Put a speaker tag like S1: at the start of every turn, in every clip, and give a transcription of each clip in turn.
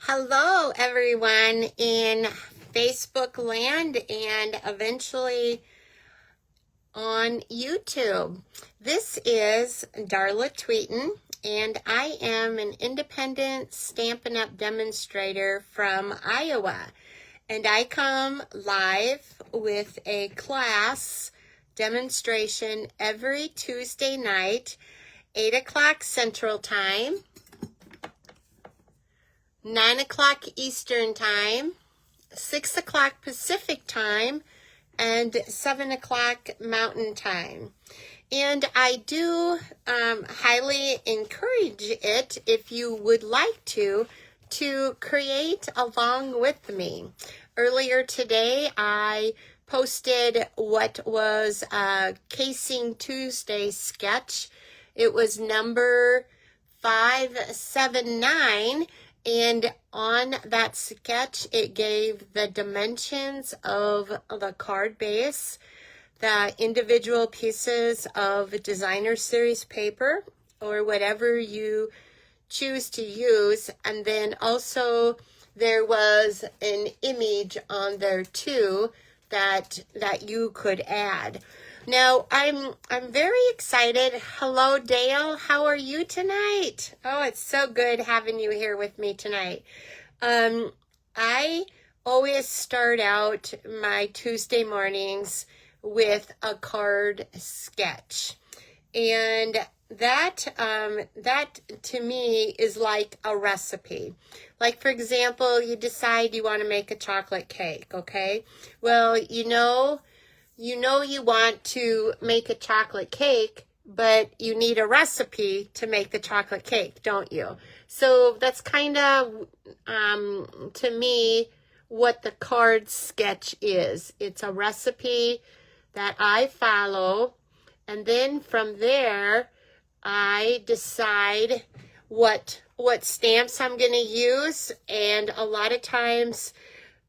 S1: Hello, everyone in Facebook land and eventually on YouTube. This is Darla Tweeten, and I am an independent Stampin' Up! Demonstrator from Iowa. And I come live with a class demonstration every Tuesday night, 8 o'clock Central Time, 9 o'clock Eastern Time, 6 o'clock Pacific Time, and 7 o'clock Mountain Time. And I do highly encourage it, if you would like to create along with me. Earlier today, I posted what was a Casing Tuesday sketch. It was number 579. And on that sketch, it gave the dimensions of the card base, the individual pieces of designer series paper, or whatever you choose to use. And then also there was an image on there too that you could add. Now, I'm very excited. Hello, Dale. How are you tonight? Oh, it's so good having you here with me tonight. I always start out my Tuesday mornings with a card sketch. And that to me is like a recipe. Like, for example, you decide you want to make a chocolate cake, okay? Well, you know you want to make a chocolate cake, but you need a recipe to make the chocolate cake, don't you? So that's kind of, to me, what the card sketch is. It's a recipe that I follow, and then from there, I decide what stamps I'm going to use, and a lot of times,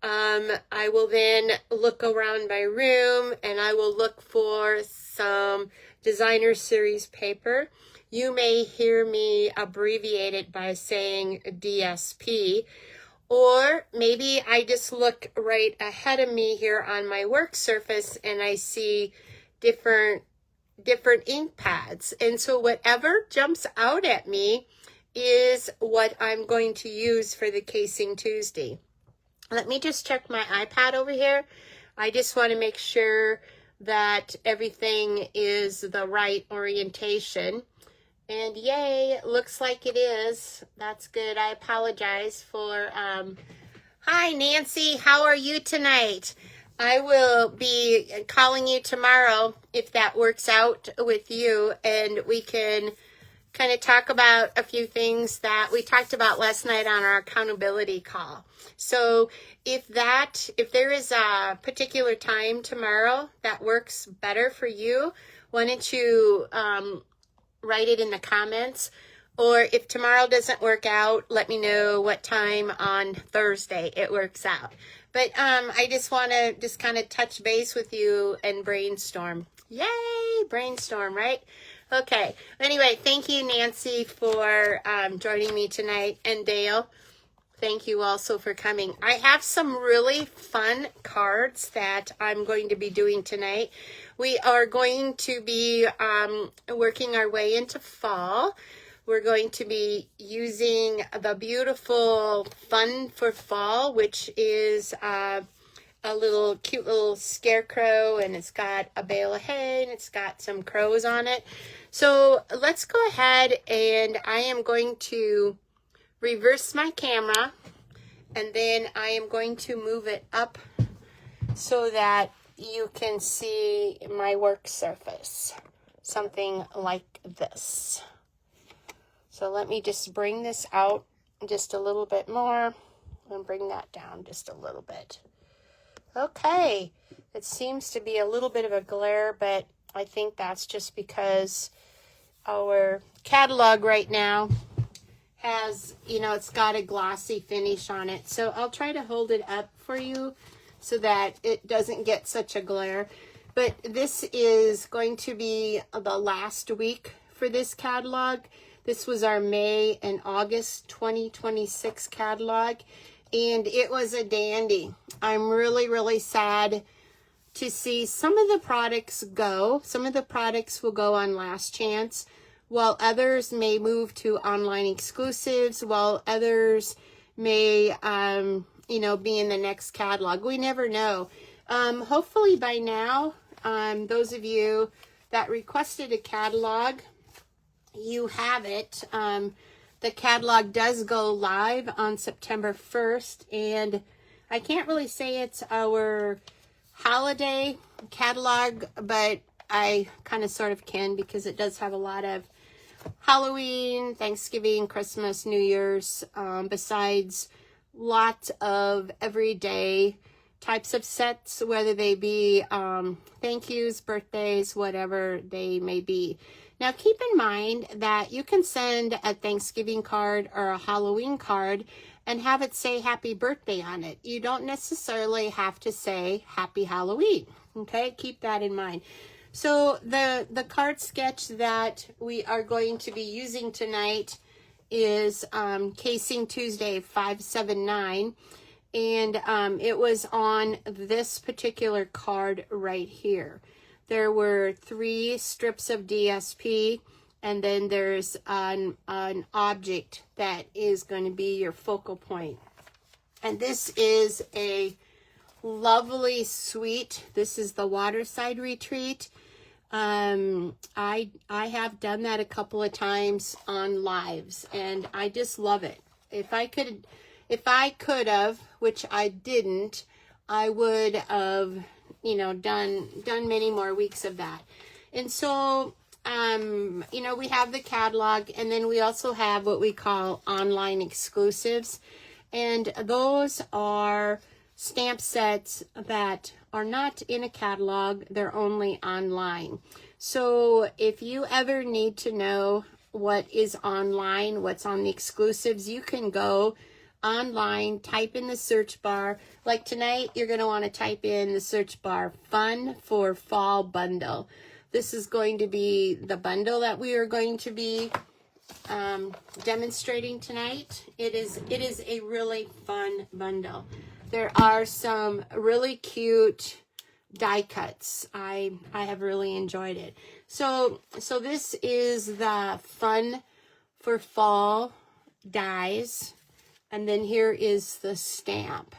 S1: I will then look around my room and I will look for some designer series paper. You may hear me abbreviate it by saying DSP, or maybe I just look right ahead of me here on my work surface and I see different ink pads. And so whatever jumps out at me is what I'm going to use for the Casing Tuesday. Let me just check my iPad over here. I just want to make sure that everything is the right orientation. And yay, looks like it is. That's good. I apologize for, hi Nancy, how are you tonight? I will be calling you tomorrow if that works out with you, and we can kind of talk about a few things that we talked about last night on our accountability call. So if there is a particular time tomorrow that works better for you, why don't you write it in the comments? Or if tomorrow doesn't work out, let me know what time on Thursday it works out. But I just want to just kind of touch base with you and brainstorm. Yay, brainstorm, right? Okay. Anyway, thank you, Nancy, for joining me tonight. And Dale, thank you also for coming. I have some really fun cards that I'm going to be doing tonight. We are going to be working our way into fall. We're going to be using the beautiful Fun for Fall, which is a cute little scarecrow, and it's got a bale of hay, and it's got some crows on it. So let's go ahead, and I am going to reverse my camera, and then I am going to move it up so that you can see my work surface, something like this. So let me just bring this out just a little bit more and bring that down just a little bit. Okay, it seems to be a little bit of a glare, but I think that's just because our catalog right now has, it's got a glossy finish on it. So I'll try to hold it up for you so that it doesn't get such a glare. But this is going to be the last week for this catalog. This was our May and August 2026 catalog, and it was a dandy. I'm really, really sad to see some of the products go. Some of the products will go on last chance, while others may move to online exclusives, while others may, you know, be in the next catalog. We never know. Hopefully by now, those of you that requested a catalog, you have it. The catalog does go live on September 1st, and I can't really say it's our holiday catalog, but I kind of sort of can, because it does have a lot of Halloween, Thanksgiving, Christmas, New Year's, besides lots of everyday types of sets, whether they be thank yous, birthdays, whatever they may be. Now, keep in mind that you can send a Thanksgiving card or a Halloween card and have it say happy birthday on it. You don't necessarily have to say happy Halloween, okay? Keep that in mind. So the card sketch that we are going to be using tonight is Casing Tuesday 579, and it was on this particular card right here. There were 3 strips of DSP, and then there's an object that is going to be your focal point. And this is a lovely suite. This is the Waterside Retreat. I have done that a couple of times on lives, and I just love it. If I could have, which I didn't, I would have, you know, done many more weeks of that. And so, you know, we have the catalog, and then we also have what we call online exclusives. And those are stamp sets that are not in a catalog, they're only online. So if you ever need to know what is online, what's on the exclusives, you can go online, type in the search bar. Like tonight, you're going to want to type in the search bar, Fun for Fall Bundle. This is going to be the bundle that we are going to be demonstrating tonight. It is a really fun bundle. There are some really cute die cuts. I have really enjoyed it. So this is the Fun for Fall dies, and then here is the stamp.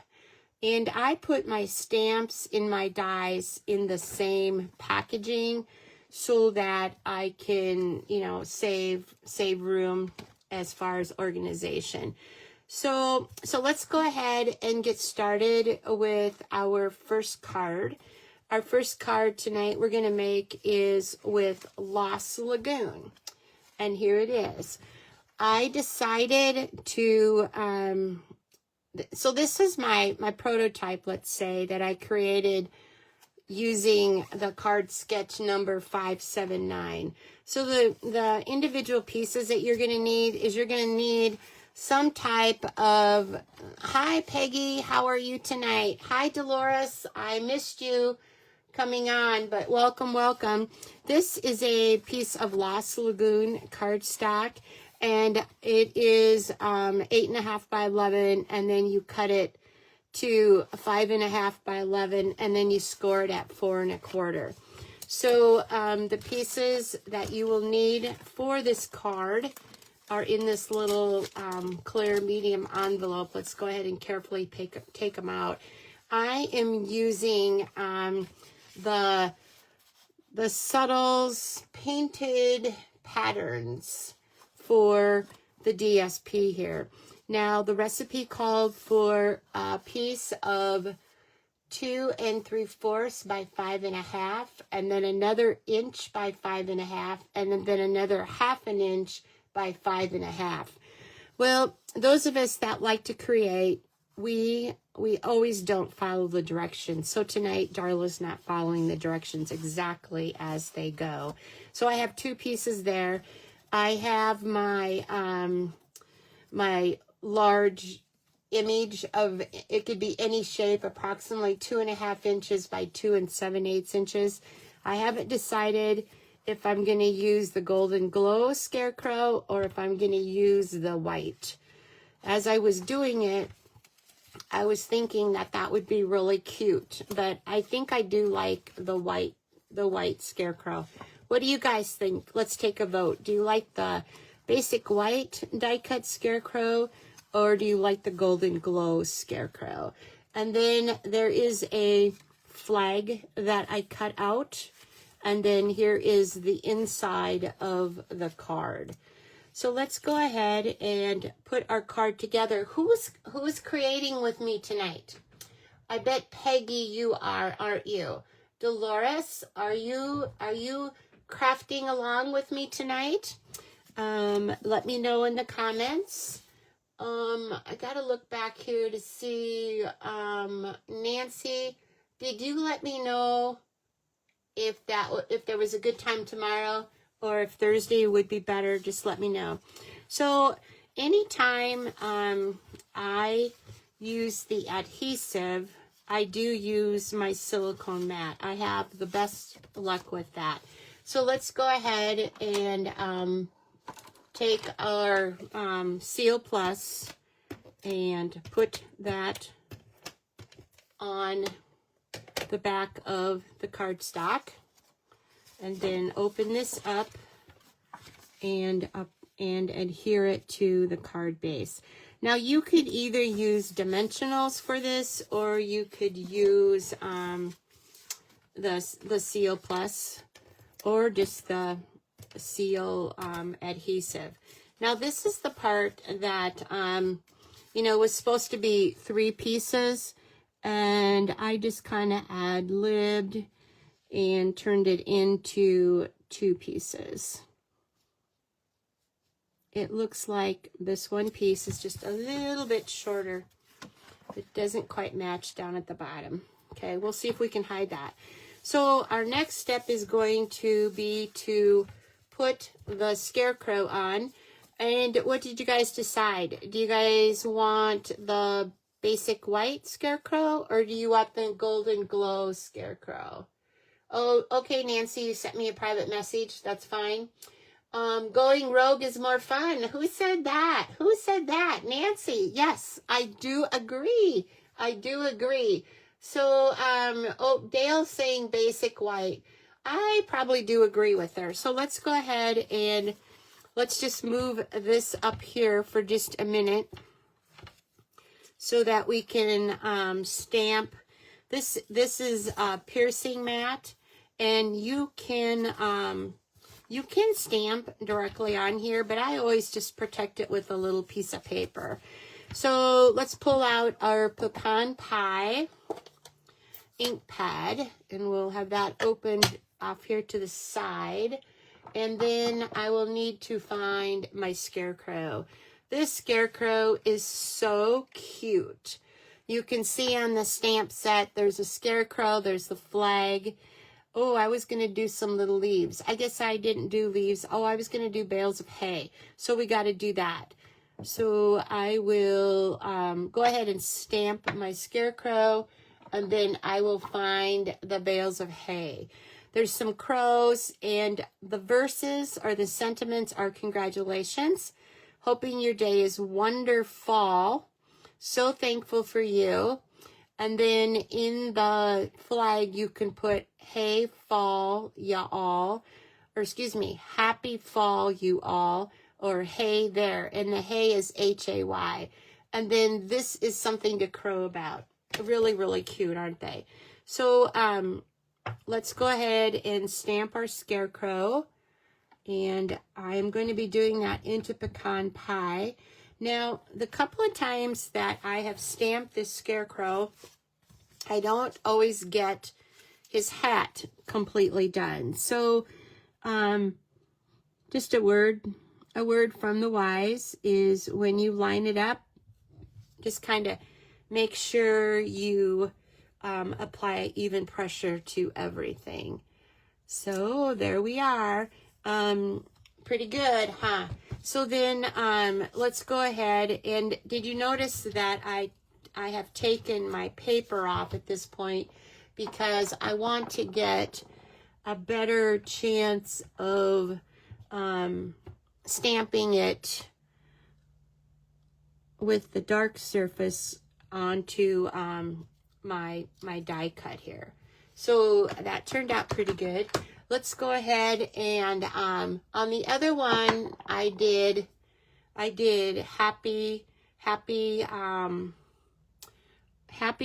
S1: And I put my stamps in my dies in the same packaging so that I can, you know, save room as far as organization. So let's go ahead and get started with our first card. Our first card tonight we're going to make is with Lost Lagoon. And here it is. I decided to, so this is my prototype, let's say, that I created using the card sketch number 579. So the individual pieces that you're going to need is you're going to need some type of, hi Peggy, how are you tonight? Hi Dolores, I missed you coming on, but welcome. This is a piece of Lost Lagoon cardstock, and it is 8.5 by 11, and then you cut it to 5.5 by 11, and then you score it at 4 1/4. So the pieces that you will need for this card are in this little clear medium envelope. Let's go ahead and carefully take them out. I am using the Subtles painted patterns for the DSP here. Now, the recipe called for a piece of 2 3/4 by 5.5, and then another inch by 5.5, and then another 1/2 inch by 5.5. Well, those of us that like to create, we always don't follow the directions. So tonight, Darla's not following the directions exactly as they go. So I have 2 pieces there. I have my my large image of, it could be any shape, approximately 2.5 inches by 2 7/8 inches. I haven't decided if I'm going to use the Golden Glow Scarecrow or if I'm going to use the white. As I was doing it, I was thinking that that would be really cute, but I think I do like the white Scarecrow. What do you guys think? Let's take a vote. Do you like the basic white die-cut Scarecrow, or do you like the Golden Glow Scarecrow? And then there is a flag that I cut out, and then here is the inside of the card. So let's go ahead and put our card together. Who's creating with me tonight? I bet Peggy you are, aren't you? Dolores, are you crafting along with me tonight? Let me know in the comments. I gotta look back here to see. Nancy, did you let me know if there was a good time tomorrow, or if Thursday would be better? Just let me know. So anytime I use the adhesive, I do use my silicone mat. I have the best luck with that. So let's go ahead and take our Seal Plus and put that on the back of the cardstock, and then open this up and adhere it to the card base. Now you could either use dimensionals for this, or you could use the Seal Plus, or just the Seal adhesive. Now this is the part that was supposed to be 3 pieces, and I just kind of ad-libbed and turned it into 2 pieces. It looks like this one piece is just a little bit shorter. It doesn't quite match down at the bottom. Okay, we'll see if we can hide that. So our next step is going to be to put the Scarecrow on. And what did you guys decide? Do you guys want the basic white Scarecrow, or do you want the Golden Glow Scarecrow? Oh, okay, Nancy, you sent me a private message. That's fine. Going rogue is more fun. Who said that? Who said that? Nancy. Yes, I do agree. I do agree. So, Dale's saying basic white. I probably do agree with her. So let's go ahead and let's just move this up here for just a minute so that we can stamp. This is a piercing mat, and you can stamp directly on here, but I always just protect it with a little piece of paper. So let's pull out our pecan pie ink pad, and we'll have that opened off here to the side. And then I will need to find my Scarecrow. This Scarecrow is so cute. You can see on the stamp set, there's a Scarecrow, there's the flag. Oh, I was going to do some little leaves. I guess I didn't do leaves. Oh, I was going to do bales of hay. So we got to do that. So I will go ahead and stamp my Scarecrow, and then I will find the bales of hay. There's some crows, and the verses or the sentiments are congratulations. Hoping your day is wonderful. So thankful for you. And then in the flag, you can put, hey, fall, ya all. Or excuse me, happy fall, you all. Or hey there. And the hey is H-A-Y. And then this is something to crow about. Really, really cute, aren't they? So let's go ahead and stamp our Scarecrow. And I'm going to be doing that into pecan pie. Now, the couple of times that I have stamped this Scarecrow, I don't always get his hat completely done. So, just a word from the wise is when you line it up, just kind of make sure you apply even pressure to everything. So, there we are. Pretty good, huh? So then let's go ahead, and did you notice that I have taken my paper off at this point because I want to get a better chance of stamping it with the dark surface onto my die cut here. So that turned out pretty good. Let's go ahead and on the other one I did happy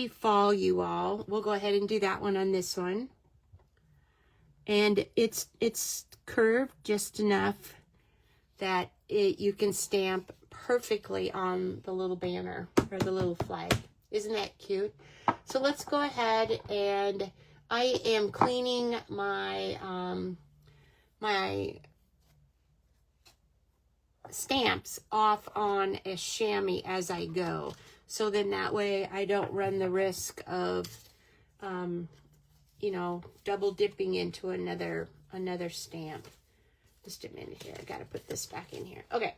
S1: fall, you all. We'll go ahead and do that one on this one. And it's curved just enough that you can stamp perfectly on the little banner or the little flag. Isn't that cute? So let's go ahead, and I am cleaning my my stamps off on a chamois as I go. So then that way I don't run the risk of you know, double dipping into another stamp. Just a minute here. I got to put this back in here. Okay.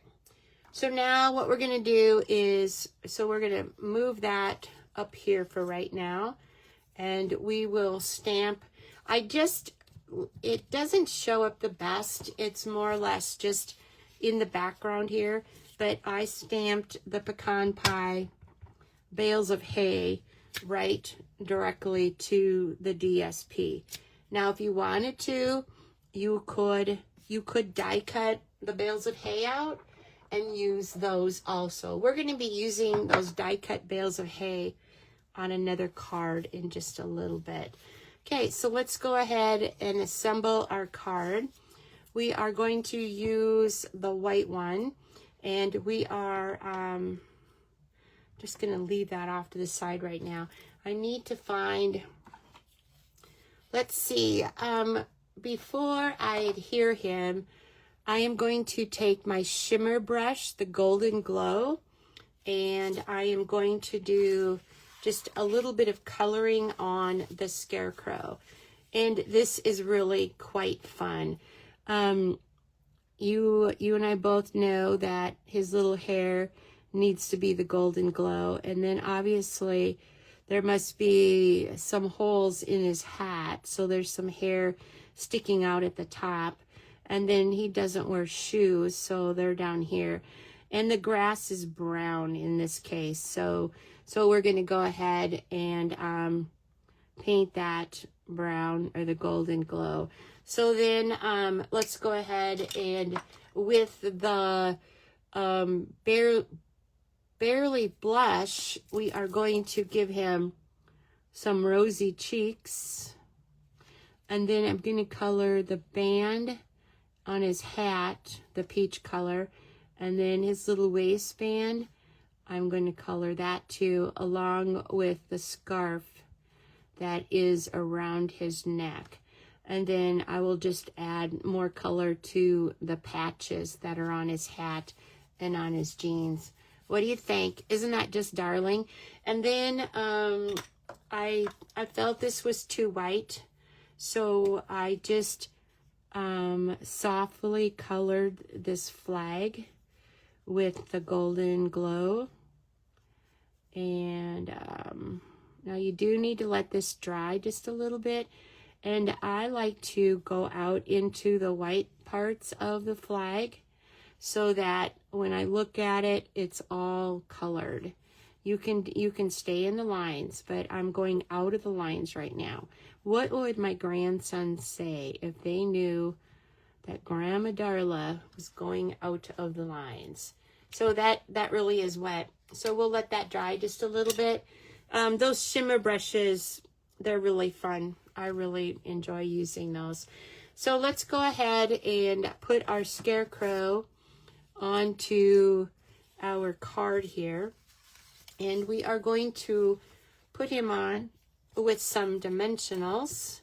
S1: So now what we're going to do is, we're going to move that up here for right now, and we will stamp. It doesn't show up the best. It's more or less just in the background here, but I stamped the pecan pie bales of hay right directly to the DSP. Now, if you wanted to, you could die cut the bales of hay out and use those also. We're going to be using those die cut bales of hay on another card in just a little bit. Okay, so let's go ahead and assemble our card. We are going to use the white one, and we are just going to leave that off to the side right now. I need to find, let's see, before I adhere him, I am going to take my shimmer brush, the Golden Glow, and I am going to do just a little bit of coloring on the scarecrow. And this is really quite fun. You and I both know that his little hair needs to be the Golden Glow, and then obviously there must be some holes in his hat, so there's some hair sticking out at the top. And then he doesn't wear shoes, so they're down here. And the grass is brown in this case, so we're going to go ahead and paint that brown, or the Golden Glow. So then let's go ahead and with the Barely Blush, we are going to give him some rosy cheeks. And then I'm going to color the band on his hat, the peach color. And then his little waistband, I'm going to color that too, along with the scarf that is around his neck. And then I will just add more color to the patches that are on his hat and on his jeans. What do you think? Isn't that just darling? And then I felt this was too white, so I just softly colored this flag with the Golden Glow. And now you do need to let this dry just a little bit. And I like to go out into the white parts of the flag so that when I look at it, it's all colored. You can stay in the lines, but I'm going out of the lines right now. What would my grandsons say if they knew that Grandma Darla was going out of the lines? So that really is wet. So we'll let that dry just a little bit. Those shimmer brushes, they're really fun. I really enjoy using those. So let's go ahead and put our scarecrow onto our card here. And we are going to put him on with some dimensionals.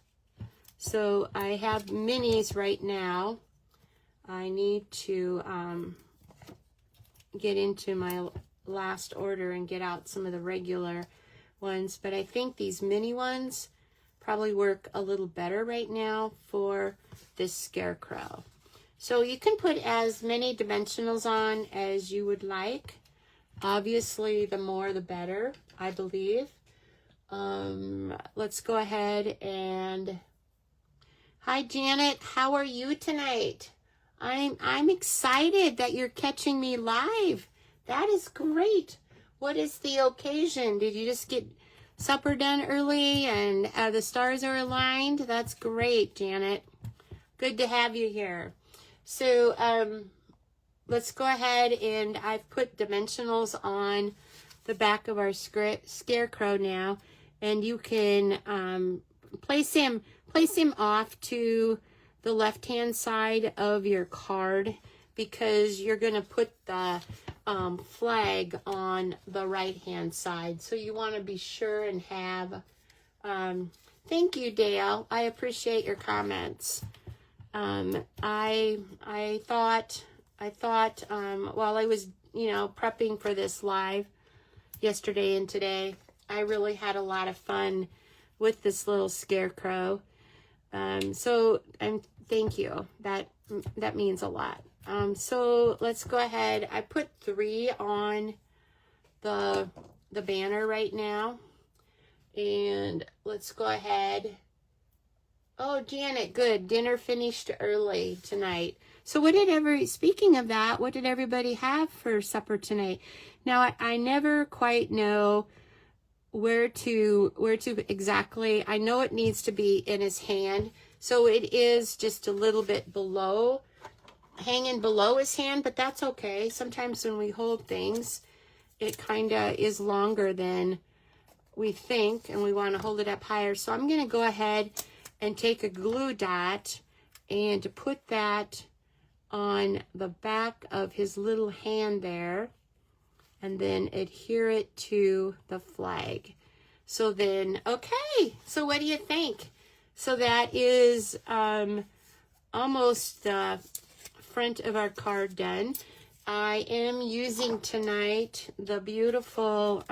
S1: So I have minis right now. I need to get into my last order and get out some of the regular ones. But I think these mini ones probably work a little better right now for this scarecrow. So you can put as many dimensionals on as you would like. Obviously, the more the better, I believe. Let's go ahead and Hi, Janet. How are you tonight? I'm excited that you're catching me live. That is great. What is the occasion? Did you just get supper done early and the stars are aligned? That's great, Janet. Good to have you here. So let's go ahead, and I've put dimensionals on the back of our scarecrow now, and you can place him off to the left-hand side of your card, because you're going to put the flag on the right-hand side. So you want to be sure and have, thank you, Dale. I appreciate your comments. I thought while I was, prepping for this live yesterday and today, I really had a lot of fun with this little scarecrow. So thank you. That means a lot. So let's go ahead. I put 3 on the banner right now, and let's go ahead. Oh, Janet, good. Dinner finished early tonight. So speaking of that, what did everybody have for supper tonight? Now, I never quite know where to exactly. I know it needs to be in his hand. So it is just a little bit hanging below his hand, but that's okay. Sometimes when we hold things, it kind of is longer than we think, and we want to hold it up higher. So I'm going to go ahead and take a glue dot and put that on the back of his little hand there, and then adhere it to the flag. So then, okay, so what do you think? So that is almost the front of our card done. I am using tonight the beautiful,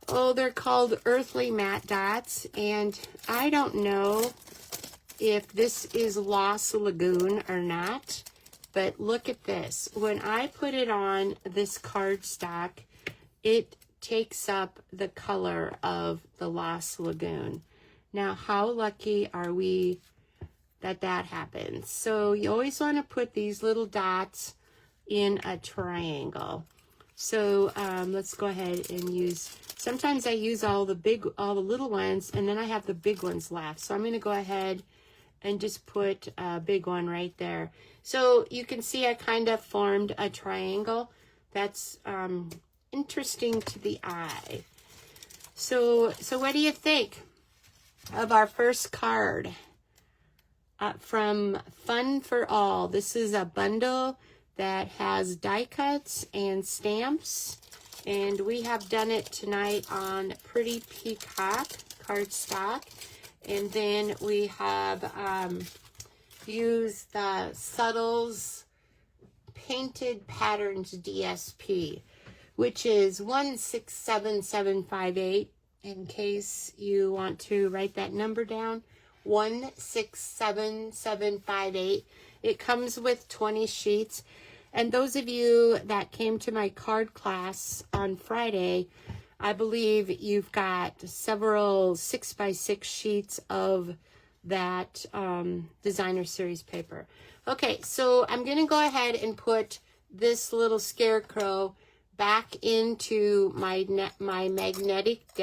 S1: they're called Earthly Matte Dots, and I don't know if this is Lost Lagoon or not, but look at this. When I put it on this cardstock, it takes up the color of the Lost Lagoon. Now, how lucky are we that happens? So you always want to put these little dots in a triangle. So let's go ahead and use, sometimes I use all the little ones, and then I have the big ones left. So I'm going to go ahead and just put a big one right there. So you can see I kind of formed a triangle. That's interesting to the eye. So what do you think of our first card from Fun for All? This is a bundle that has die cuts and stamps, and we have done it tonight on Pretty Peacock cardstock, and then we have used the Subtles Painted Patterns DSP, which is 167758, in case you want to write that number down. 167758. It comes with 20 sheets. And those of you that came to my card class on Friday, I believe you've got several 6x6 sheets of that designer series paper. Okay, so I'm going to go ahead and put this little scarecrow back into my magnetic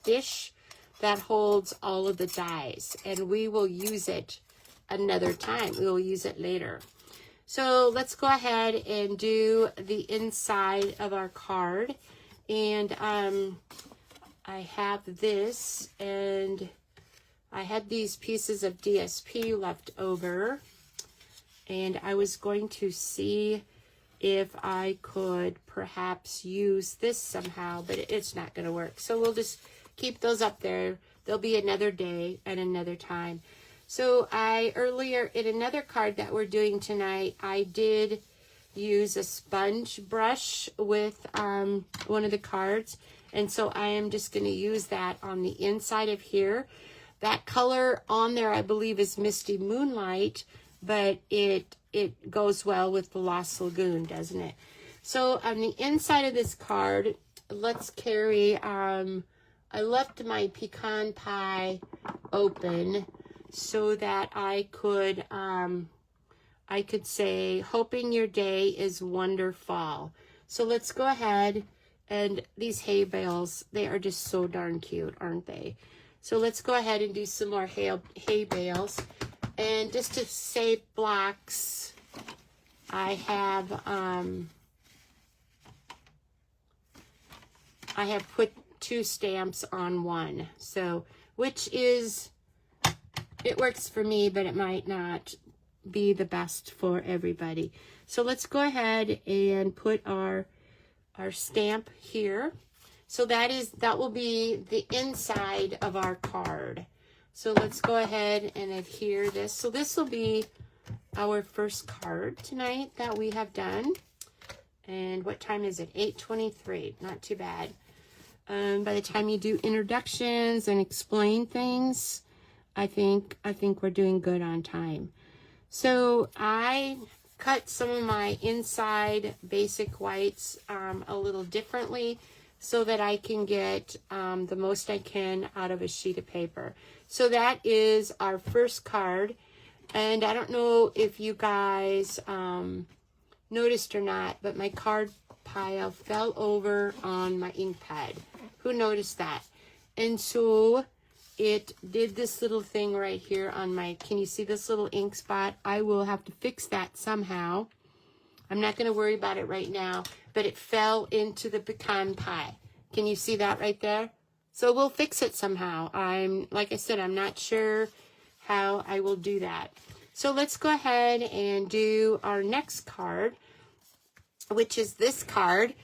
S1: dish that holds all of the dies, and we will use it another time. We will use it later. So let's go ahead and do the inside of our card. And I have this, and I had these pieces of DSP left over, and I was going to see if I could perhaps use this somehow, but it's not going to work. So we'll just keep those up there. There'll be another day and another time. So earlier in another card that we're doing tonight, I did use a sponge brush with one of the cards. And so I am just going to use that on the inside of here. That color on there, I believe, is Misty Moonlight, but it goes well with the Lost Lagoon, doesn't it? So on the inside of this card, let's carry I left my pecan pie open so that I could say, hoping your day is wonderful. So let's go ahead, and these hay bales, they are just so darn cute, aren't they? So let's go ahead and do some more hay bales. And just to save blocks, I have put 2 stamps on one. So, which is, it works for me, but it might not be the best for everybody. So let's go ahead and put our stamp here. So that will be the inside of our card. So let's go ahead and adhere this. So this will be our first card tonight that we have done. And what time is it? 8:23. Not too bad. By the time you do introductions and explain things, I think we're doing good on time. So I cut some of my inside basic whites a little differently so that I can get the most I can out of a sheet of paper. So that is our first card. And I don't know if you guys noticed or not, but my card pile fell over on my ink pad. Who noticed that? And so it did this little thing right here on my, can you see this little ink spot? I will have to fix that somehow. I'm not going to worry about it right now, but it fell into the pecan pie. Can you see that right there? So we'll fix it somehow. Like I said, I'm not sure how I will do that. So let's go ahead and do our next card, which is this card.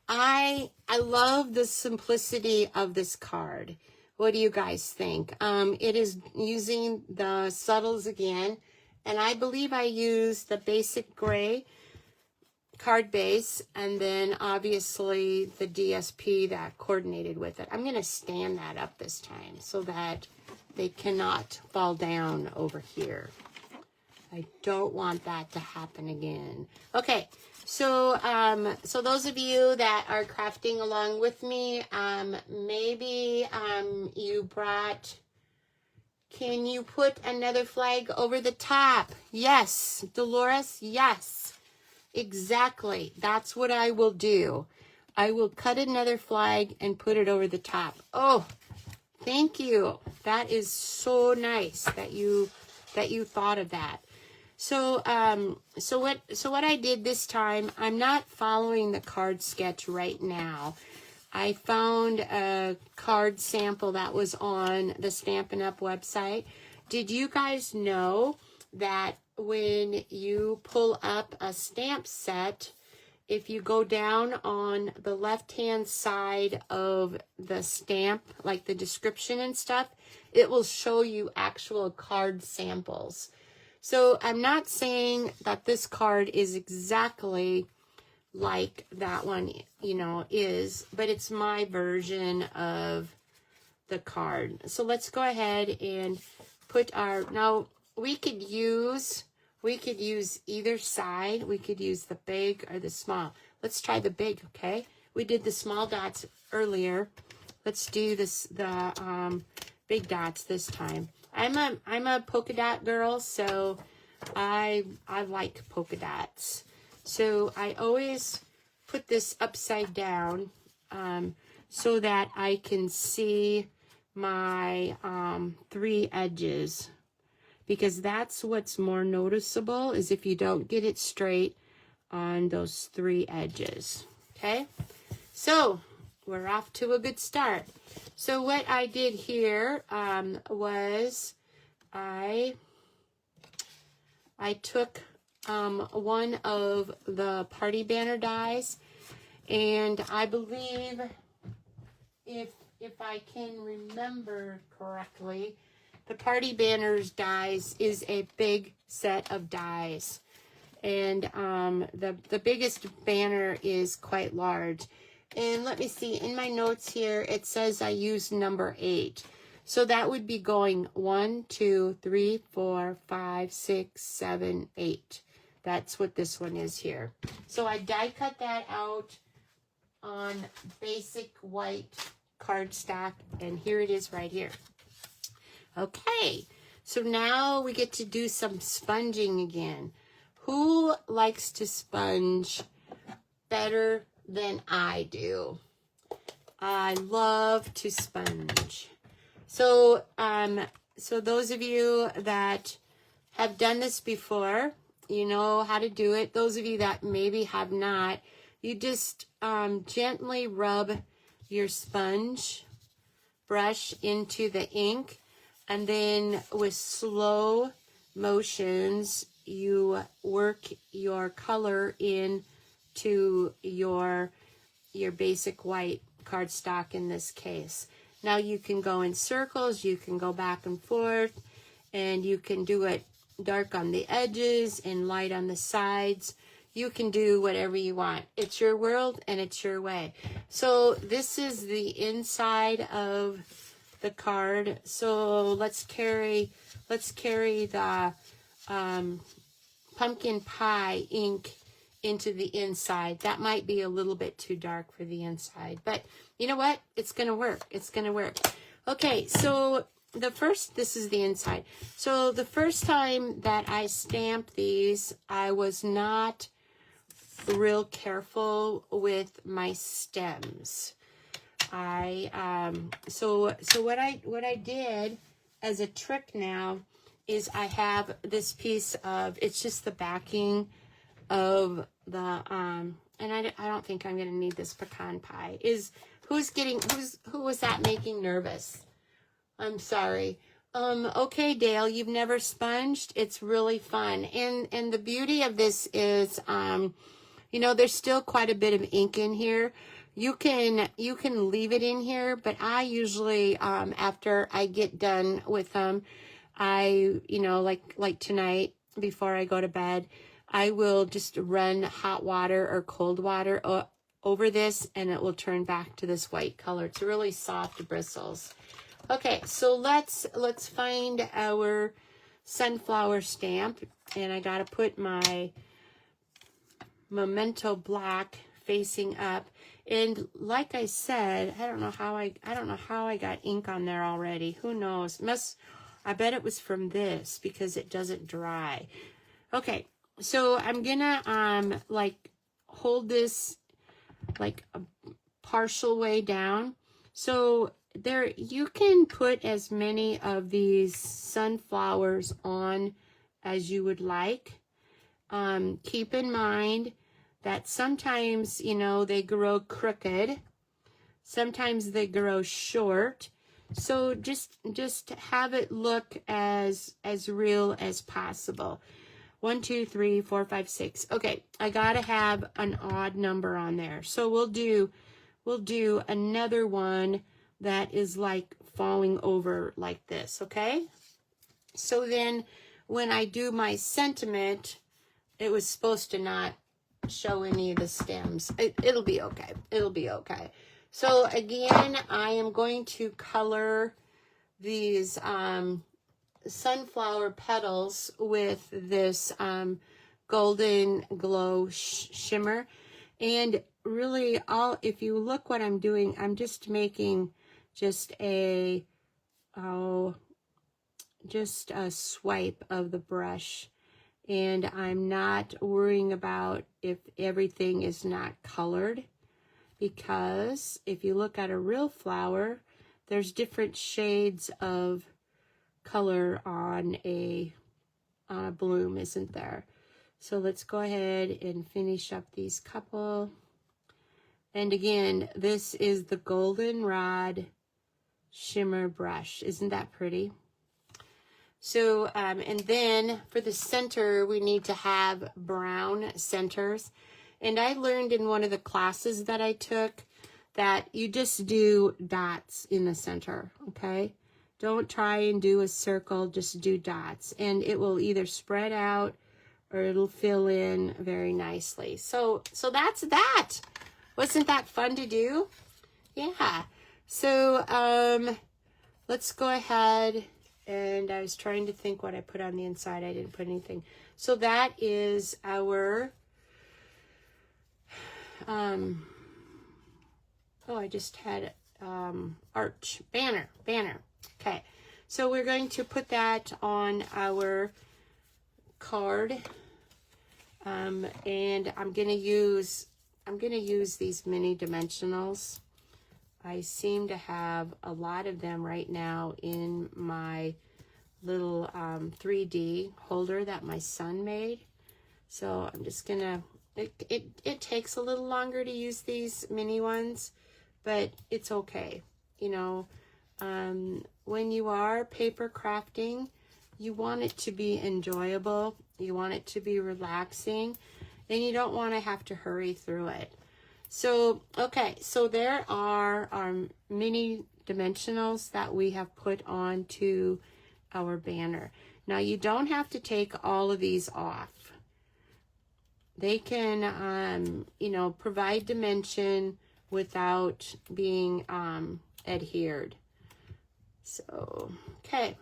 S1: I love the simplicity of this card. What do you guys think? It is using the subtles again, and I believe I used the basic gray card base, and then obviously the DSP that coordinated with it. I'm going to stand that up this time so that they cannot fall down over here. I don't want that to happen again. Okay, so so those of you that are crafting along with me, maybe you brought, can you put another flag over the top? Yes, Dolores, yes, exactly. That's what I will do. I will cut another flag and put it over the top. Oh, thank you. That is so nice that you thought of that. So so what I did this time, I'm not following the card sketch right now. I found a card sample that was on the Stampin' Up website. Did you guys know that when you pull up a stamp set, if you go down on the left-hand side of the stamp, like the description and stuff, it will show you actual card samples. So I'm not saying that this card is exactly like that one, you know, is, but it's my version of the card. So let's go ahead and put our, now we could use either side. We could use the big or the small. Let's try the big, okay? We did the small dots earlier. Let's do this, the big dots this time. I'm a polka dot girl, so I like polka dots. So I always put this upside down so that I can see my 3 edges, because that's what's more noticeable, is if you don't get it straight on those 3 edges. Okay, so we're off to a good start. So what I did here was I took one of the party banner dies, and I believe, if I can remember correctly, the party banners dies is a big set of dies, and the biggest banner is quite large. And let me see, in my notes here, it says I used number 8. So that would be going 1, 2, 3, 4, 5, 6, 7, 8. That's what this one is here. So I die cut that out on basic white cardstock, and here it is right here. Okay, so now we get to do some sponging again. Who likes to sponge better than I do? I love to sponge. So, so those of you that have done this before, you know how to do it. Those of you that maybe have not, you just gently rub your sponge brush into the ink, and then with slow motions, you work your color into your basic white cardstock in this case. Now you can go in circles, you can go back and forth, and you can do it dark on the edges and light on the sides. You can do whatever you want. It's your world and it's your way. So this is the inside of the card. So let's carry the pumpkin pie ink into the inside. That might be a little bit too dark for the inside, but you know what? It's gonna work. It's gonna work. Okay, so this is the inside. So the first time that I stamped these, I was not real careful with my stems. So what I did as a trick now is I have this piece of, it's just the backing of the and I don't think I'm gonna need this pecan pie. Who was that making nervous? I'm sorry. Okay, Dale, you've never sponged. It's really fun. And the beauty of this is, you know, there's still quite a bit of ink in here. You can leave it in here, but I usually, after I get done with them, you know, like tonight, before I go to bed, I will just run hot water or cold water over this, and it will turn back to this white color. It's really soft bristles. Okay, so let's find our sunflower stamp, and I gotta put my Memento Black facing up. And like I said, I don't know how I got ink on there already. Who knows? I bet it was from this because it doesn't dry. Okay, so I'm gonna like hold this like a partial way down. So there, you can put as many of these sunflowers on as you would like. Keep in mind that sometimes, you know, they grow crooked. Sometimes they grow short. So just have it look as real as possible. 1, 2, 3, 4, 5, 6. Okay, I gotta have an odd number on there. So we'll do another one that is like falling over like this, okay? So then when I do my sentiment, it was supposed to not show any of the stems. It'll be okay. It'll be okay. So again, I am going to color these sunflower petals with this golden glow shimmer. And really, if you look what I'm doing, I'm just making just a swipe of the brush, and I'm not worrying about if everything is not colored, because if you look at a real flower, there's different shades of color on a bloom, isn't there? So let's go ahead and finish up these couple. And again, this is the goldenrod shimmer brush. Isn't that pretty? So, and then for the center, we need to have brown centers. And I learned in one of the classes that I took that you just do dots in the center, okay? Don't try and do a circle, just do dots. And it will either spread out or it'll fill in very nicely. So that's that. Wasn't that fun to do? Yeah. So let's go ahead, and I was trying to think what I put on the inside. I didn't put anything. So that is our oh, I just had arch, banner. Okay, so we're going to put that on our card, and I'm gonna use these mini dimensionals. I seem to have a lot of them right now in my little 3D holder that my son made. So I'm just gonna, it takes a little longer to use these mini ones, but it's okay. You know, when you are paper crafting, you want it to be enjoyable, you want it to be relaxing, and you don't want to have to hurry through it. So, okay, so there are our mini dimensionals that we have put onto our banner. Now, you don't have to take all of these off. They can, you know, provide dimension without being adhered. So, okay.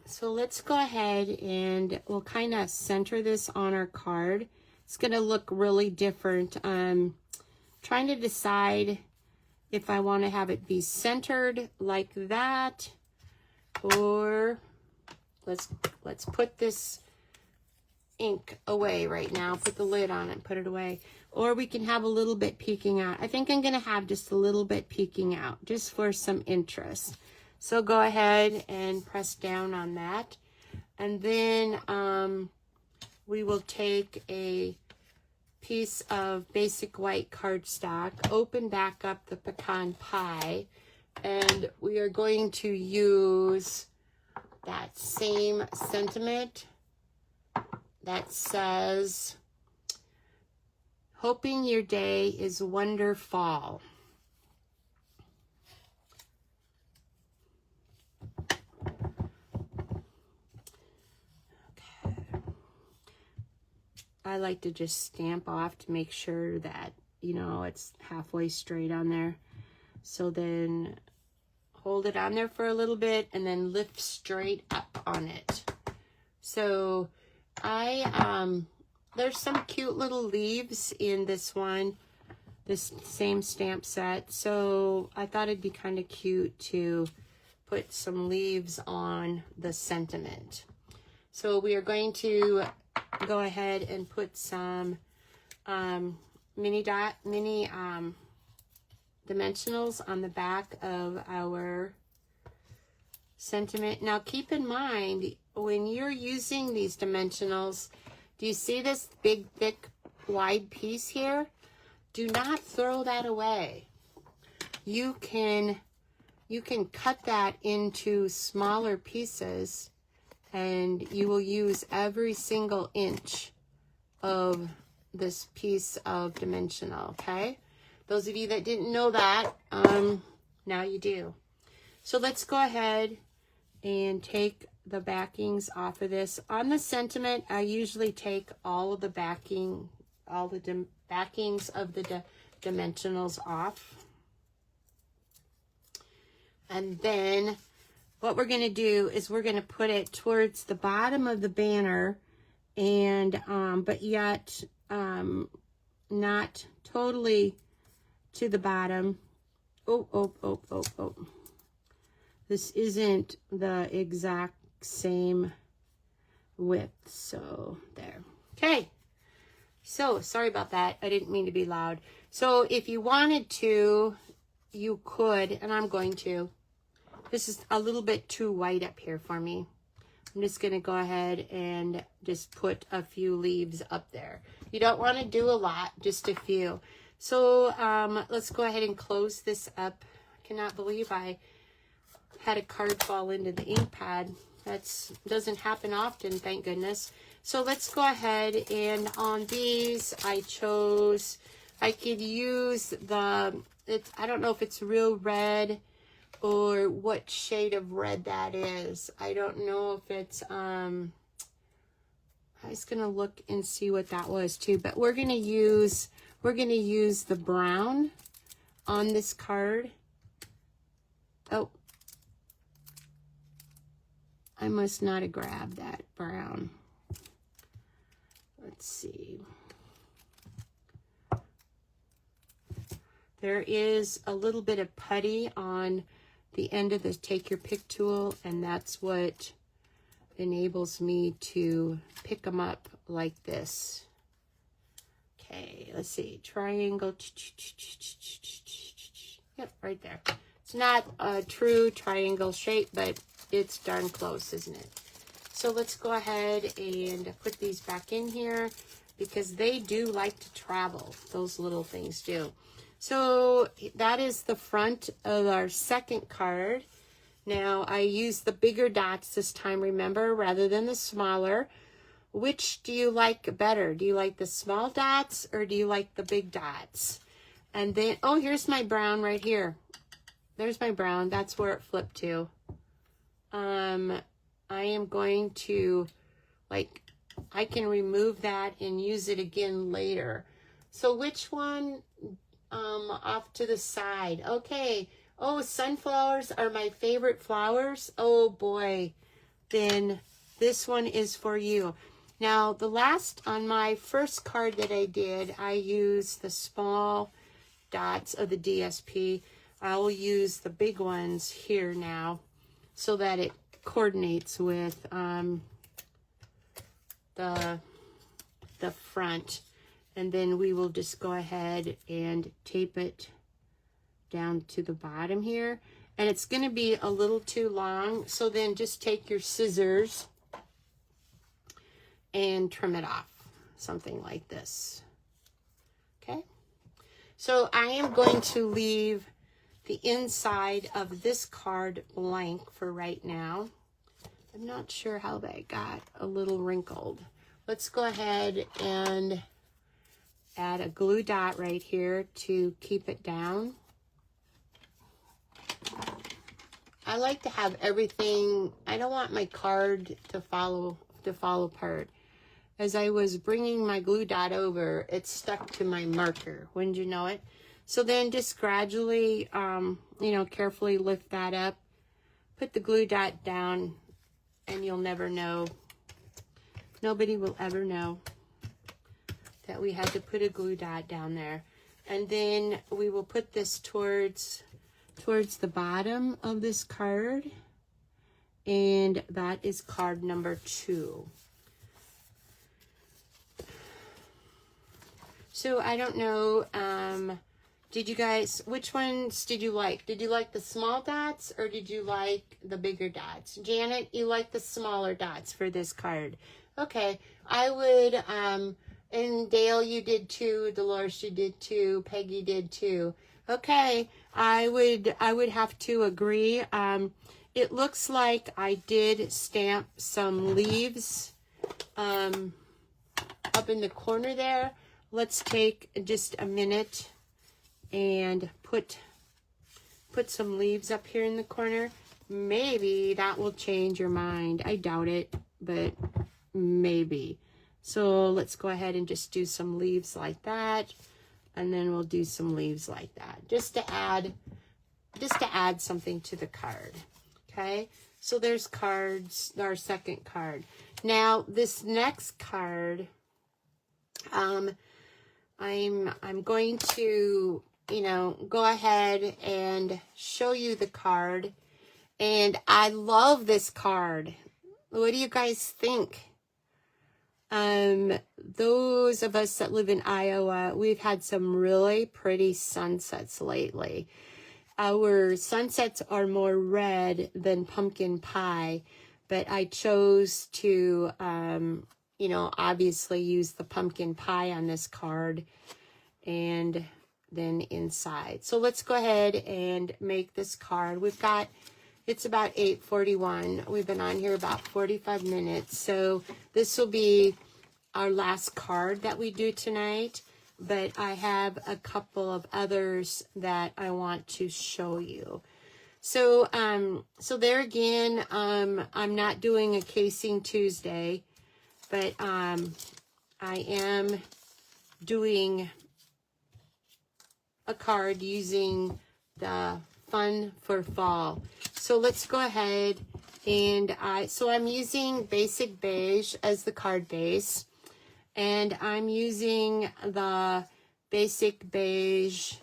S1: So let's go ahead and we'll kind of center this on our card. It's going to look really different. Trying to decide if I want to have it be centered like that, or let's put this ink away right now, put the lid on it and put it away, or we can have a little bit peeking out. I think I'm going to have just a little bit peeking out just for some interest. So go ahead and press down on that, and then we will take a piece of basic white cardstock, open back up the pecan pie, and we are going to use that same sentiment that says, hoping your day is wonderful. Okay. I like to just stamp off to make sure that, you know, it's halfway straight on there. So then hold it on there for a little bit and then lift straight up on it. So there's some cute little leaves in this one, this same stamp set. So I thought it'd be kind of cute to put some leaves on the sentiment. So we are going to go ahead and put some mini dimensionals on the back of our sentiment. Now keep in mind, when you're using these dimensionals, do you see this big, thick, wide piece here? Do not throw that away. You can cut that into smaller pieces, and you will use every single inch of this piece of dimensional, okay? Those of you that didn't know that, now you do. So let's go ahead and take the backings off of this. On the sentiment, I usually take all of the backings of the dimensionals off. And then what we're going to do is we're going to put it towards the bottom of the banner, and but yet not totally to the bottom. Oh. This isn't the exact same width, so there. Okay. So, sorry about that. I didn't mean to be loud. So, if you wanted to, you could, and I'm going to. This is a little bit too white up here for me. I'm just going to go ahead and just put a few leaves up there. You don't want to do a lot, just a few. So, let's go ahead and close this up. I cannot believe I had a card fall into the ink pad. That doesn't happen often, thank goodness. So let's go ahead, and on these I could use the, I don't know if it's real red or what shade of red that is. I don't know if it's, I was gonna look and see what that was too, but we're gonna use the brown on this card. Oh, I must not have grabbed that brown. Let's see. There is a little bit of putty on the end of the Take Your Pick tool, and that's what enables me to pick them up like this. Okay, let's see, triangle. Yep, right there. It's not a true triangle shape, but it's darn close, isn't it? So let's go ahead and put these back in here because they do like to travel. Those little things do. So that is the front of our second card. Now I use the bigger dots this time, remember, rather than the smaller. Which do you like better? Do you like the small dots or do you like the big dots? And then, oh, here's my brown right here. There's my brown. That's where it flipped to. I am going to, like, I can remove that and use it again later. So which one off to the side? Okay. Oh, sunflowers are my favorite flowers. Oh, boy. Then this one is for you. Now, the last, on my first card that I did, I used the small dots of the DSP. I will use the big ones here now so that it coordinates with the front. And then we will just go ahead and tape it down to the bottom here. And it's going to be a little too long, so then just take your scissors and trim it off, something like this. Okay, so I am going to leave the inside of this card blank for right now. I'm not sure how that got a little wrinkled. Let's go ahead and add a glue dot right here to keep it down. I like to have everything, I don't want my card to fall apart. As I was bringing my glue dot over, it stuck to my marker, wouldn't you know it? So then just gradually, you know, carefully lift that up, put the glue dot down, and you'll never know. Nobody will ever know that we had to put a glue dot down there. And then we will put this towards the bottom of this card, and that is card number 2. So I don't know, did you guys, which ones did you like? Did you like the small dots or did you like the bigger dots? Janet, you like the smaller dots for this card. Okay, I would, and Dale, you did too. Dolores, you did too. Peggy did too. Okay, I would have to agree. It looks like I did stamp some leaves up in the corner there. Let's take just a minute and put some leaves up here in the corner. Maybe that will change your mind. I doubt it, but maybe. So let's go ahead and just do some leaves like that. And then we'll do some leaves like that, just to add something to the card. Okay, so there's cards, our second card. Now this next card, I'm going to, you know, go ahead and show you the card. And I love this card. What do you guys think? Those of us that live in Iowa, we've had some really pretty sunsets lately. Our sunsets are more red than pumpkin pie, but I chose to, you know, obviously use the pumpkin pie on this card and then inside. So let's go ahead and make this card. We've got, it's about 8:41. We've been on here about 45 minutes. So this will be our last card that we do tonight, but I have a couple of others that I want to show you. So, so there again, I'm not doing a Casing Tuesday, but I am doing a card using the Fun for Fall. So let's go ahead and so I'm using Basic Beige as the card base, and I'm using the Basic Beige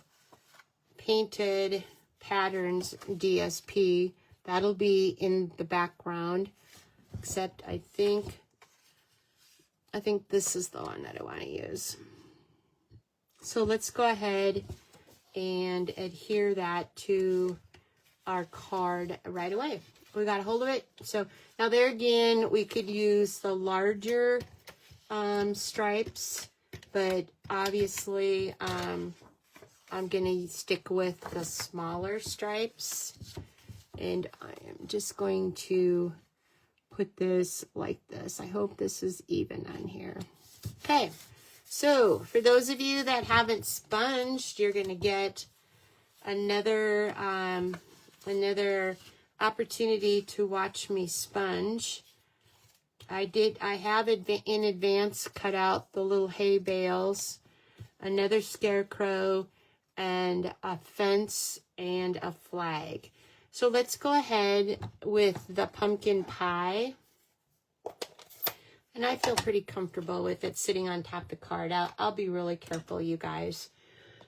S1: Painted Patterns DSP. That'll be in the background, except I think this is the one that I want to use. So let's go ahead and adhere that to our card right away. We got a hold of it. So now there again, we could use the larger stripes, but obviously I'm going to stick with the smaller stripes. And I am just going to put this like this. I hope this is even on here. Okay, so for those of you that haven't sponged, you're going to get another opportunity to watch me sponge. I have in advance cut out the little hay bales, another scarecrow, and a fence and a flag. So let's go ahead with the pumpkin pie. And I feel pretty comfortable with it sitting on top of the card. I'll be really careful, you guys.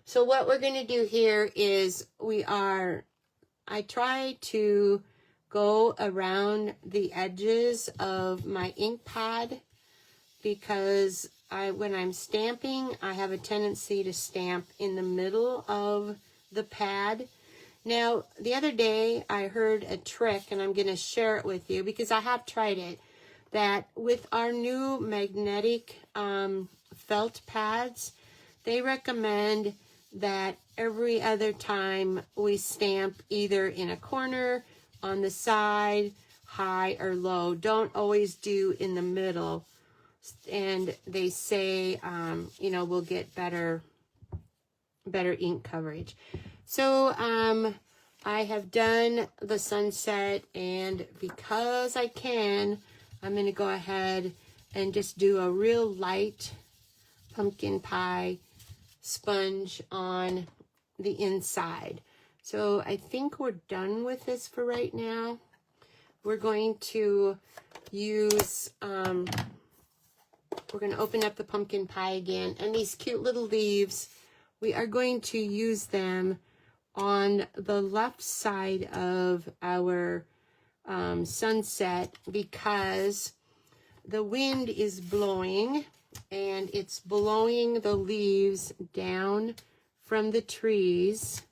S1: So what we're going to do here is I try to go around the edges of my ink pad because when I'm stamping, I have a tendency to stamp in the middle of the pad. Now, the other day I heard a trick, and I'm going to share it with you because I have tried it, that with our new magnetic felt pads, they recommend that every other time we stamp either in a corner, on the side, high or low. Don't always do in the middle. And they say, we'll get better ink coverage. So I have done the sunset, and because I can, I'm going to go ahead and just do a real light pumpkin pie sponge on the inside. So I think we're done with this for right now. We're going to use, we're going to open up the pumpkin pie again, and these cute little leaves, we are going to use them on the left side of our sunset because the wind is blowing, and it's blowing the leaves down from the trees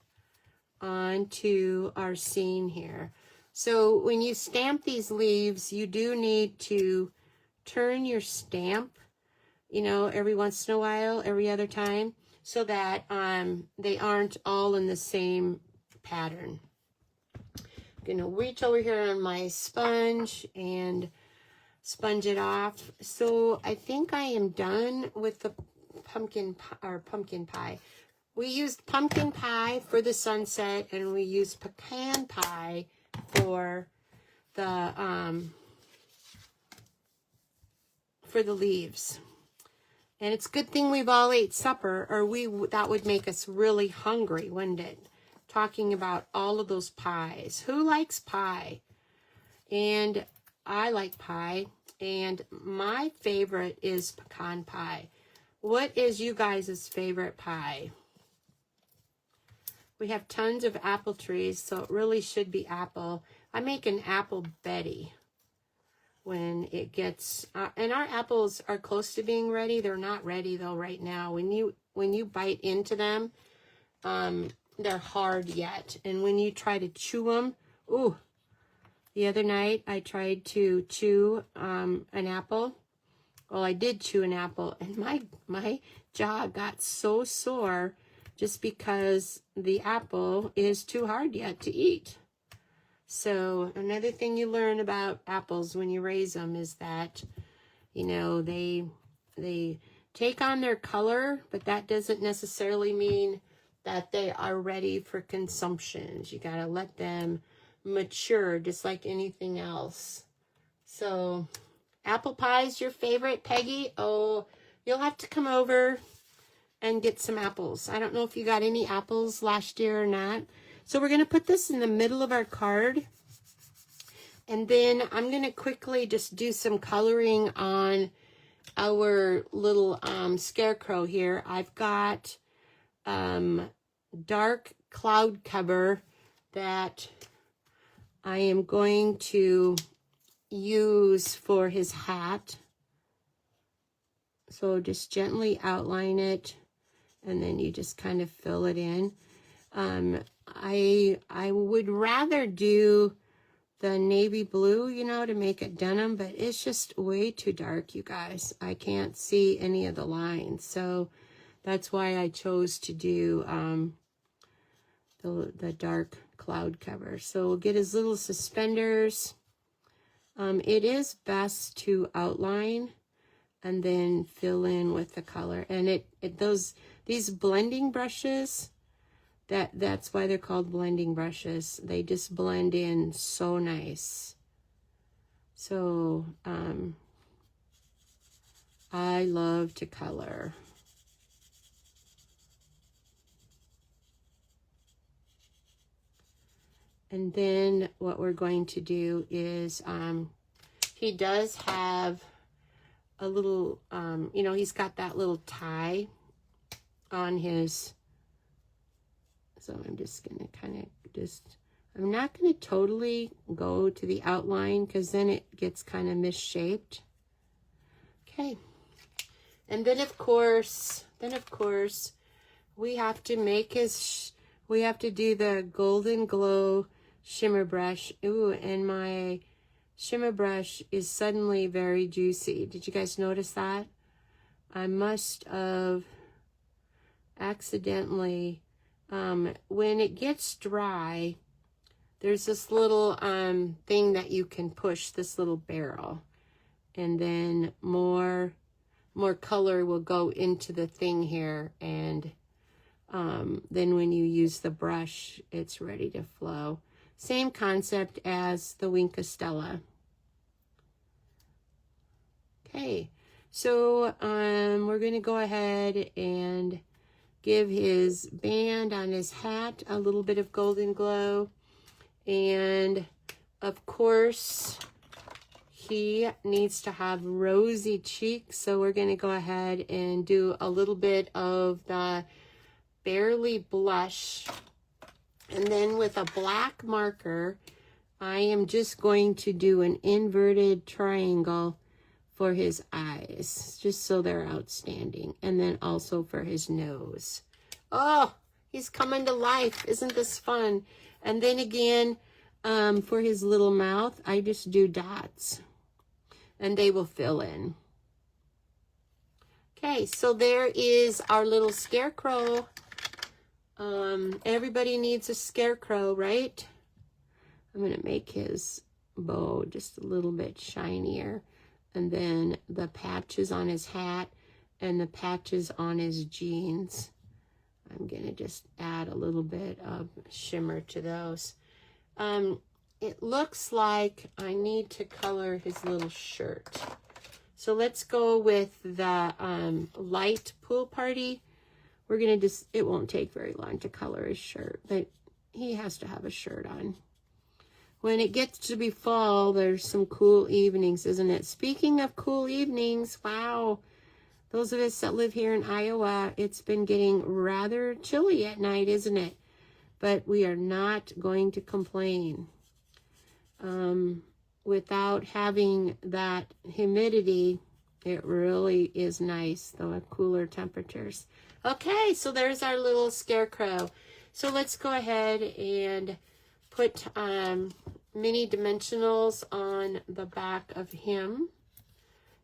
S1: onto our scene here. So when you stamp these leaves, you do need to turn your stamp, every once in a while, every other time, so that they aren't all in the same pattern. I'm going to reach over here on my sponge and sponge it off. So I think I am done with the pumpkin pie. We used pumpkin pie for the sunset, and we used pecan pie for the leaves. And it's a good thing we've all ate supper, or that would make us really hungry, wouldn't it? Talking about all of those pies. Who likes pie? And I like pie, and my favorite is pecan pie. What is you guys' favorite pie? We have tons of apple trees, so it really should be apple. I make an apple Betty when it gets, and our apples are close to being ready. They're not ready though right now. When you bite into them, they're hard yet. And when you try to chew them, ooh, the other night I tried to chew an apple. Well, I did chew an apple, and my jaw got so sore just because the apple is too hard yet to eat. So another thing you learn about apples when you raise them is that, they take on their color, but that doesn't necessarily mean that they are ready for consumption. You got to let them mature just like anything else. So apple pie is your favorite, Peggy? Oh, you'll have to come over and get some apples. I don't know if you got any apples last year or not. So we're going to put this in the middle of our card. And then I'm going to quickly just do some coloring on our little scarecrow here. I've got dark cloud cover that I am going to use for his hat. So just gently outline it, and then you just kind of fill it in. I would rather do the navy blue, you know, to make it denim, but it's just way too dark, you guys. I can't see any of the lines, so that's why I chose to do the dark cloud cover. So we'll get his little suspenders. It is best to outline and then fill in with the color. And these blending brushes, that's why they're called blending brushes. They just blend in so nice. So I love to color. And then what we're going to do is, he does have a little, you know, he's got that little tie on his, so I'm just going to kind of I'm not going to totally go to the outline because then it gets kind of misshaped. Okay. And then of course, we have to make we have to do the Golden Glow shimmer brush. Ooh, and my shimmer brush is suddenly very juicy. Did you guys notice that? I must have accidentally, when it gets dry, there's this little thing that you can push, this little barrel, and then more color will go into the thing here, and then when you use the brush, it's ready to flow. Same concept as the Wink of Stella. Okay, so we're going to go ahead and give his band on his hat a little bit of Golden Glow. And of course, he needs to have rosy cheeks. So we're going to go ahead and do a little bit of the Barely Blush. And then with a black marker, I am just going to do an inverted triangle for his eyes, just so they're outstanding. And then also for his nose. Oh, he's coming to life. Isn't this fun? And then again, for his little mouth, I just do dots. And they will fill in. Okay, so there is our little scarecrow. Everybody needs a scarecrow, right? I'm going to make his bow just a little bit shinier. And then the patches on his hat and the patches on his jeans. I'm going to just add a little bit of shimmer to those. It looks like I need to color his little shirt. So let's go with the light pool party. We're going to just, it won't take very long to color his shirt, but he has to have a shirt on. When it gets to be fall, there's some cool evenings, isn't it? Speaking of cool evenings, wow. Those of us that live here in Iowa, it's been getting rather chilly at night, isn't it? But we are not going to complain. Without having that humidity, it really is nice, the cooler temperatures. Okay, so there's our little scarecrow. So let's go ahead and put mini dimensionals on the back of him.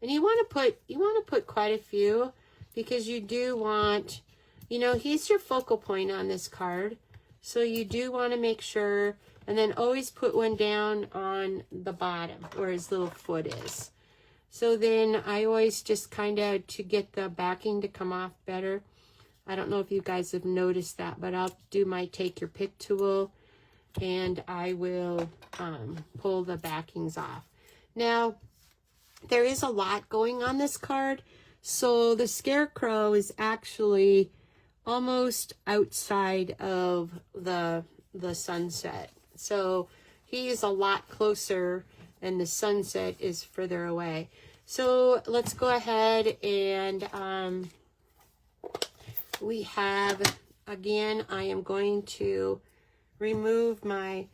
S1: And you want to put quite a few, because you do want, you know, he's your focal point on this card. So you do want to make sure, and then always put one down on the bottom where his little foot is. So then I always just kind of, to get the backing to come off better. I don't know if you guys have noticed that, but I'll do my take your pick tool and I will pull the backings off. Now, there is a lot going on this card. So the scarecrow is actually almost outside of the sunset. So he is a lot closer and the sunset is further away. So let's go ahead and we have again, I am going to remove my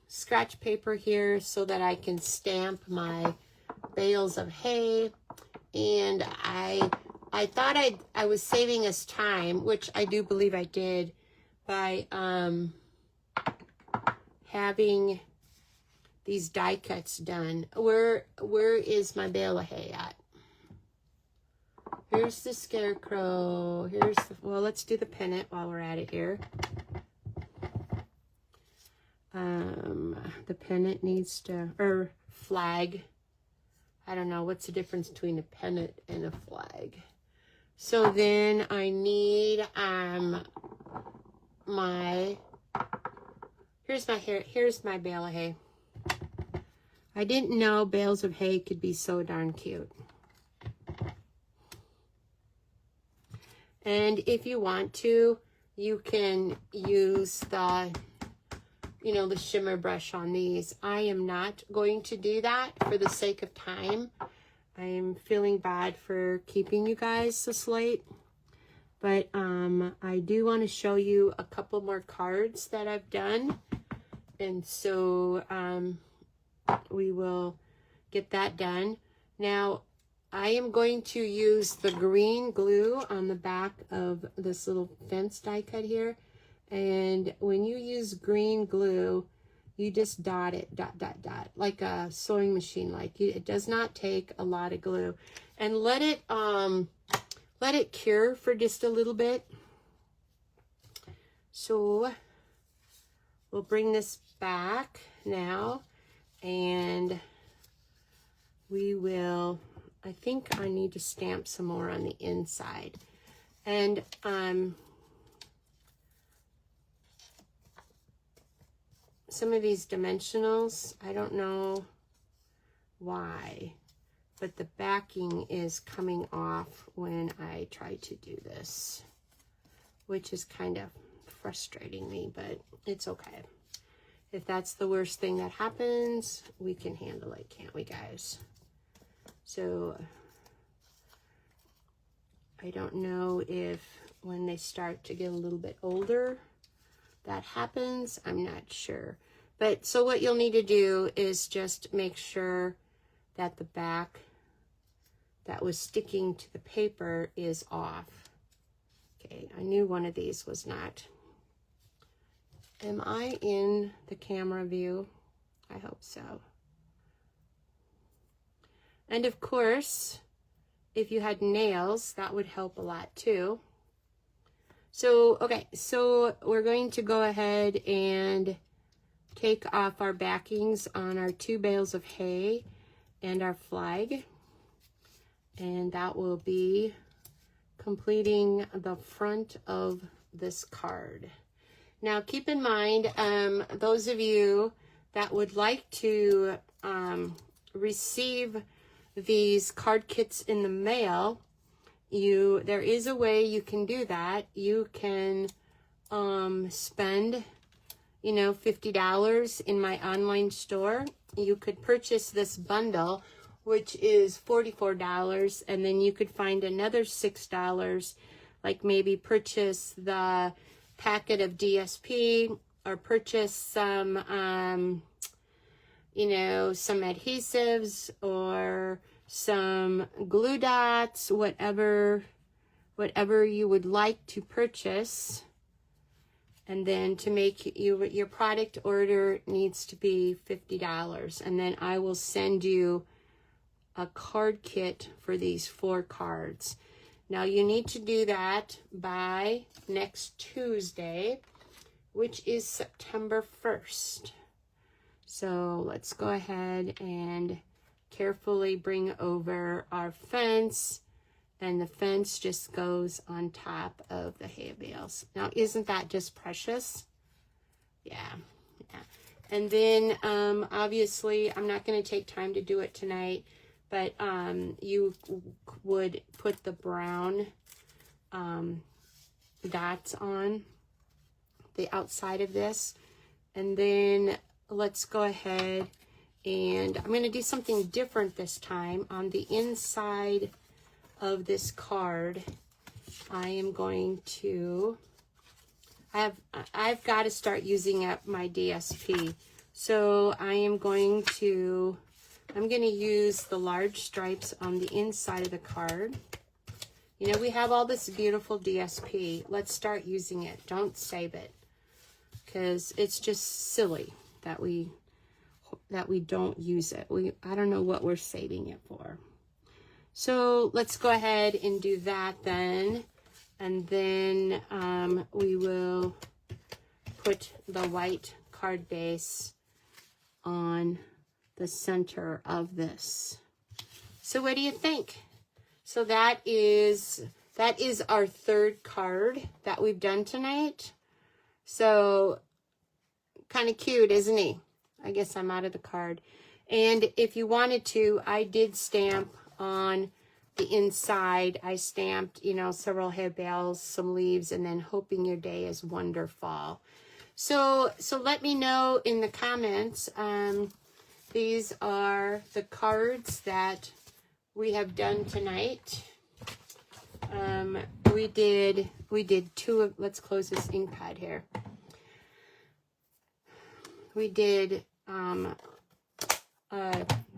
S1: scratch paper here so that I can stamp my bales of hay. And I thought I was saving us time, which I do believe I did, by having these die cuts done. Where is my bale of hay at? Here's the scarecrow. Here's the, well, let's do the pennant while we're at it here. The pennant needs to, or flag. I don't know, what's the difference between a pennant and a flag? So then I need here's my bale of hay. I didn't know bales of hay could be so darn cute. And if you want to, you can use the, you know, the shimmer brush on these. I am not going to do that for the sake of time. I am feeling bad for keeping you guys this late. But I do want to show you a couple more cards that I've done. And so we will get that done. Now, I am going to use the green glue on the back of this little fence die cut here. And when you use green glue, you just dot it, dot, dot, dot, like a sewing machine. It does not take a lot of glue. And let it cure for just a little bit. So we'll bring this back now, and we will, I think I need to stamp some more on the inside. And some of these dimensionals, I don't know why, but the backing is coming off when I try to do this, which is kind of frustrating me, but it's okay. If that's the worst thing that happens, we can handle it, can't we, guys? So I don't know if when they start to get a little bit older that happens. I'm not sure. But so what you'll need to do is just make sure that the back that was sticking to the paper is off. Okay, I knew one of these was not. Am I in the camera view? I hope so. And of course, if you had nails, that would help a lot too. So, okay, so we're going to go ahead and take off our backings on our 2 bales of hay and our flag. And that will be completing the front of this card. Now, keep in mind, those of you that would like to receive these card kits in the mail, there is a way you can do that. You can spend, you know, $50 in my online store. You could purchase this bundle, which is $44, and then you could find another $6, like maybe purchase the packet of DSP, or purchase some, you know, some adhesives or some glue dots, whatever you would like to purchase. And then to make your product order needs to be $50. And then I will send you a card kit for these 4 cards. Now you need to do that by next Tuesday, which is September 1st. So let's go ahead and carefully bring over our fence, and the fence just goes on top of the hay bales. Now, isn't that just precious? Yeah. And then, obviously, I'm not going to take time to do it tonight, but you would put the brown dots on the outside of this. And then let's go ahead, and I'm going to do something different this time. On the inside of this card, I am going to I've got to start using up my DSP. So I'm going to use the large stripes on the inside of the card. You know, we have all this beautiful DSP. Let's start using it. Don't save it, because it's just silly that we don't use it. I don't know what we're saving it for. So let's go ahead and do that then. And then we will put the white card base on the center of this. So what do you think? So that is our third card that we've done tonight. So kind of cute, isn't he? I guess I'm out of the card. And if you wanted to, I did stamp on the inside. I stamped, you know, several hay bales, some leaves, and then hoping your day is wonderful. So let me know in the comments. These are the cards that we have done tonight. We did two of, let's close this ink pad here. We did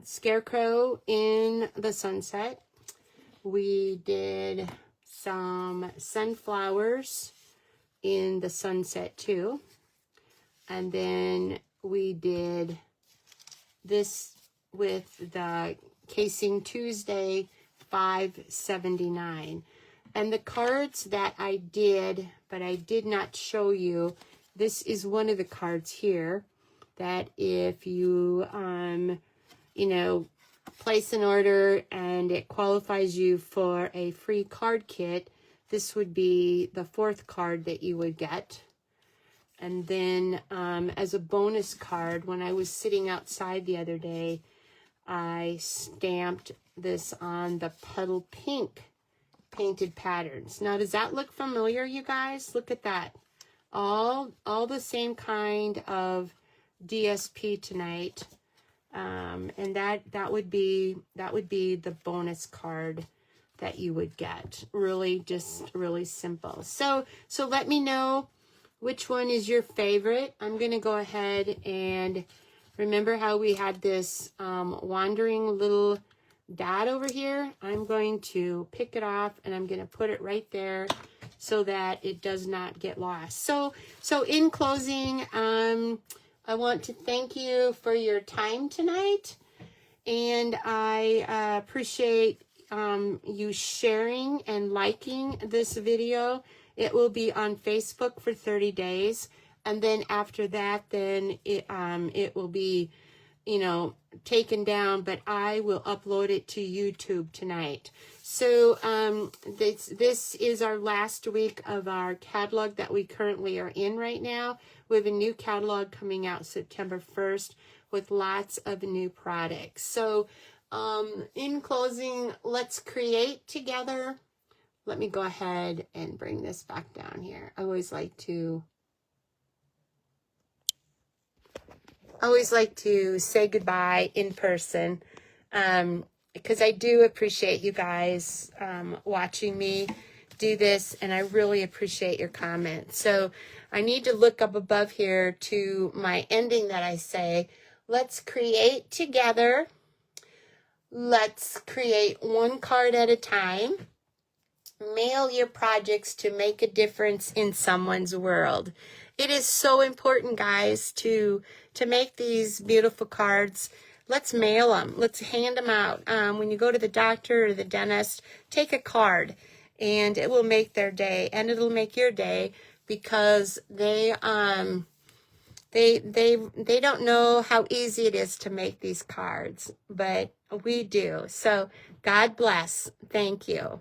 S1: Scarecrow in the Sunset. We did some sunflowers in the sunset too. And then we did this with the Casing Tuesday 579. And the cards that I did, but I did not show you, this is one of the cards here that if you, you know, place an order and it qualifies you for a free card kit, this would be the fourth card that you would get. And then as a bonus card, when I was sitting outside the other day, I stamped this on the Puddle Pink painted patterns. Now, does that look familiar, you guys? Look at that. All the same kind of DSP tonight. And that would be the bonus card that you would get. Really, just really simple. So let me know which one is your favorite. I'm going to go ahead and remember how we had this wandering little dot over here. I'm going to pick it off and I'm going to put it right there so that it does not get lost. So in closing, I want to thank you for your time tonight, and I appreciate you sharing and liking this video. It will be on Facebook for 30 days, and then after that, then it will be, you know, taken down, but I will upload it to YouTube tonight. So this is our last week of our catalog that we currently are in right now. We have a new catalog coming out September 1st with lots of new products. So in closing, let's create together. Let me go ahead and bring this back down here. I always like to say goodbye in person, because I do appreciate you guys watching me do this, and I really appreciate your comments. So I need to look up above here to my ending that I say, let's create together. Let's create one card at a time. Mail your projects to make a difference in someone's world. It is so important, guys, to make these beautiful cards. Let's mail them. Let's hand them out. When you go to the doctor or the dentist, take a card, and it will make their day, and it'll make your day, because they don't know how easy it is to make these cards, but we do. So God bless. Thank you.